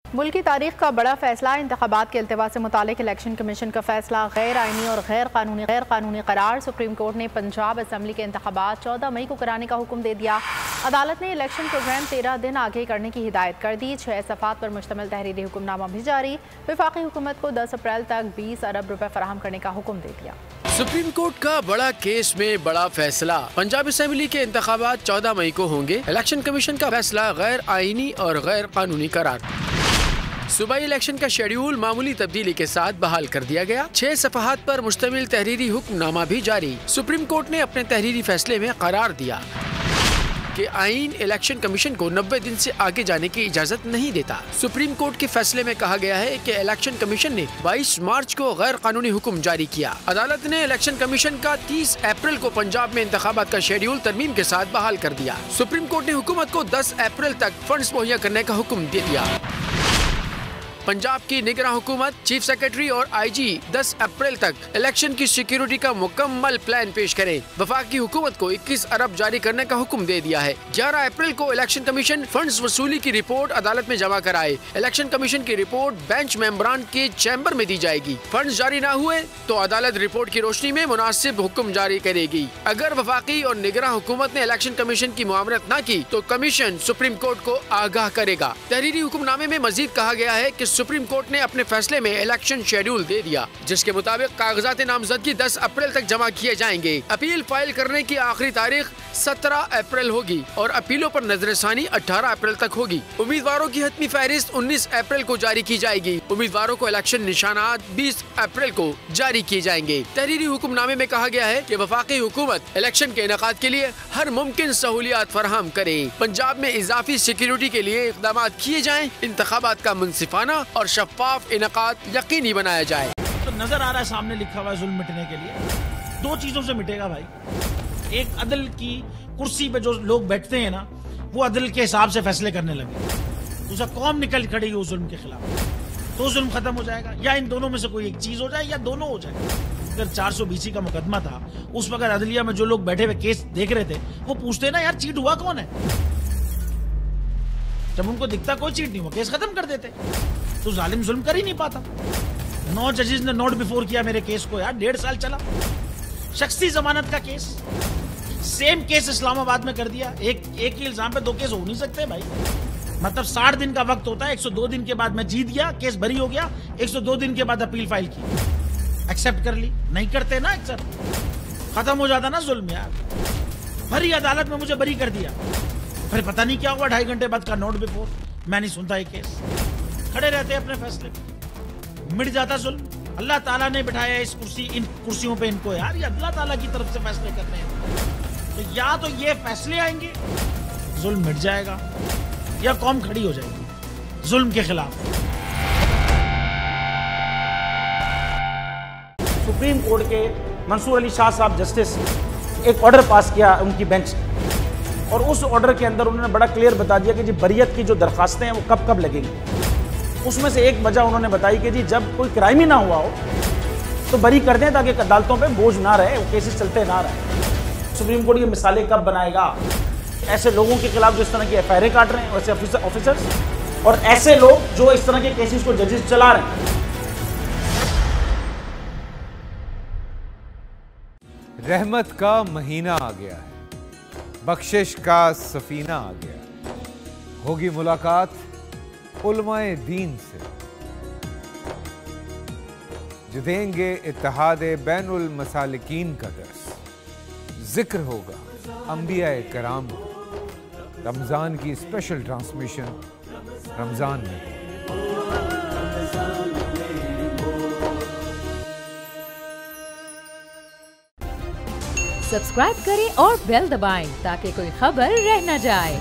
मुल्क की तारीख का बड़ा फैसला, इंतखाबात के अल्तवा से मुतालिक इलेक्शन कमीशन का फैसला गैर आइनी और गैर कानूनी करार। सुप्रीम कोर्ट ने पंजाब असम्बली के इंतखाबात 14 मई को कराने का हुक्म दे दिया। अदालत ने इलेक्शन प्रोग्राम 13 दिन आगे करने की हिदायत कर दी। 6 सफ़ात पर मुश्तमिल तहरीरी हुक्मनामा भी जारी। वफाकी हुकूमत को 10 अप्रैल तक 20 अरब रुपए फराहम करने का हुक्म दे दिया। सुप्रीम कोर्ट का बड़ा केस में बड़ा फैसला, पंजाब असम्बली के इंतखाबात 14 मई को होंगे। इलेक्शन कमीशन का फैसला गैर आइनी और गैर कानूनी करार। सूबाई इलेक्शन का शेड्यूल मामूली तब्दीली के साथ बहाल कर दिया गया। 6 सफ़हात पर मुश्तमिल तहरीरी हुक्मनामा भी जारी। सुप्रीम कोर्ट ने अपने तहरीरी फैसले में करार दिया कि आईन इलेक्शन कमीशन को 90 दिन से आगे जाने की इजाजत नहीं देता। सुप्रीम कोर्ट के फैसले में कहा गया है कि इलेक्शन कमीशन ने 22 मार्च को गैर कानूनी हुक्म जारी किया। अदालत ने इलेक्शन कमीशन का 30 अप्रैल को पंजाब में इंतखाबात का शेड्यूल तरमीम के साथ बहाल कर दिया। सुप्रीम कोर्ट ने हुकूमत को 10 अप्रैल तक फंड्स मुहैया करने का हुक्म दे दिया। पंजाब की निगरान हुकूमत, चीफ सेक्रेटरी और IG 10 अप्रैल तक इलेक्शन की सिक्योरिटी का मुकम्मल प्लान पेश करें। वफाकी हुकूमत को 21 अरब जारी करने का हुक्म दे दिया है। 11 अप्रैल को इलेक्शन कमीशन फंड्स वसूली की रिपोर्ट अदालत में जमा कराए। इलेक्शन कमीशन की रिपोर्ट बेंच मेंबरान के चैम्बर में दी जाएगी। फंड्स जारी न हुए तो अदालत रिपोर्ट की रोशनी में मुनासिब हुक्म जारी करेगी। अगर वफाकी और निगरान हुकूमत ने इलेक्शन कमीशन की मुआवनत न की तो कमीशन सुप्रीम कोर्ट को आगाह करेगा। तहरीरी हुक्मनामे में मजीद कहा गया है कि सुप्रीम कोर्ट ने अपने फैसले में इलेक्शन शेड्यूल दे दिया, जिसके मुताबिक कागजात नामजदगी 10 अप्रैल तक जमा किए जाएंगे। अपील फाइल करने की आखिरी तारीख 17 अप्रैल होगी और अपीलों पर नजरसानी 18 अप्रैल तक होगी। उम्मीदवारों की हतमी फहरिस्त 19 अप्रैल को जारी की जाएगी। उम्मीदवारों को इलेक्शन निशानात 20 अप्रैल को जारी किए जाएंगे। तहरीरी हुक्मनामे में कहा गया है कि वफाकी हुकूमत इलेक्शन के इनेकाद के लिए हर मुमकिन सहूलियात फराहम करे। पंजाब में इजाफी सिक्योरिटी के लिए इकदाम किए जाएं। इंतखाबात का मुनसिफाना और शफाफ इनेकाद यकीनी बनाया जाए। तो नजर आ रहा है सामने लिखा हुआ है जुल्म मिटने के लिए 2 चीजों से मिटेगा भाई। एक, अदल की कुर्सी पे जो लोग बैठते हैं ना, वो अदल के हिसाब से फैसले करने लगे। दूसरा, कौम निकल खड़ी उस जुल्म के खिलाफ, तो जुल्म खत्म हो जाएगा। या इन दोनों में से कोई एक चीज हो जाए या दोनों हो जाए। अगर 420 का मुकदमा था, उस वक्त अदलिया में जो लोग बैठे हुए केस देख रहे थे, वो पूछते ना यार चीट हुआ कौन है। जब उनको दिखता कोई चीट नहीं हुआ, केस खत्म कर देते। तो जालिम जुल्म कर ही नहीं पाता। 9 जजेस ने नोट बिफोर किया मेरे केस को यार, 1.5 साल चला। शख्सी जमानत का केस, सेम केस इस्लामाबाद में कर दिया। एक ही इल्जाम पे 2 केस हो नहीं सकते भाई। मतलब 60 दिन का वक्त होता है। 102 दिन के बाद मैं जीत गया, केस बरी हो गया। 102 दिन के बाद अपील फाइल की, एक्सेप्ट कर ली। नहीं करते ना एक्सेप्ट, खत्म हो जाता ना जुल्म यार। भरी अदालत में मुझे बरी कर दिया, फिर पता नहीं क्या हुआ 2.5 घंटे बाद का नोट बिफोर। मैं नहीं सुनता ये केस, खड़े रहते अपने फैसले पे, मिट जाता जुल्म। अल्लाह ताला ने बिठाया इस इन कुर्सियों पे इनको यार, ये अल्लाह ताला की तरफ से फैसले करने हैं। तो या तो ये फैसले आएंगे, जुल्म मिट जाएगा, या कौम खड़ी हो जाएगी जुल्म के खिलाफ। सुप्रीम कोर्ट के मंसूर अली शाह साहब जस्टिस एक ऑर्डर पास किया उनकी बेंच ने, और उस ऑर्डर के अंदर उन्होंने बड़ा क्लियर बता दिया कि जी बरियत की जो दरखास्तें हैं वो कब कब लगेंगी। उसमें से एक वजह उन्होंने बताई कि जी जब कोई क्राइम ही ना हुआ हो तो बरी कर दें, ताकि अदालतों पे बोझ ना रहे, वो केसेस चलते ना रहे। सुप्रीम कोर्ट ये मिसालें कब बनाएगा ऐसे लोगों के खिलाफ जो इस तरह की FIR काट रहे हैं, वैसे ऑफिसर्स, और ऐसे लोग जो इस तरह के केसेस को जजेस चला रहे हैं। रहमत का महीना आ गया है, बख्शिश का सफीना आ गया। होगी मुलाकात उलमाए दीन से, जो देंगे इत्तेहादे बैनुल मसालिकीन का दर्स। जिक्र होगा अंबियाए कराम, रमजान की स्पेशल ट्रांसमिशन रमजान में। सब्सक्राइब करें और बेल दबाएं ताकि कोई खबर रह न जाए।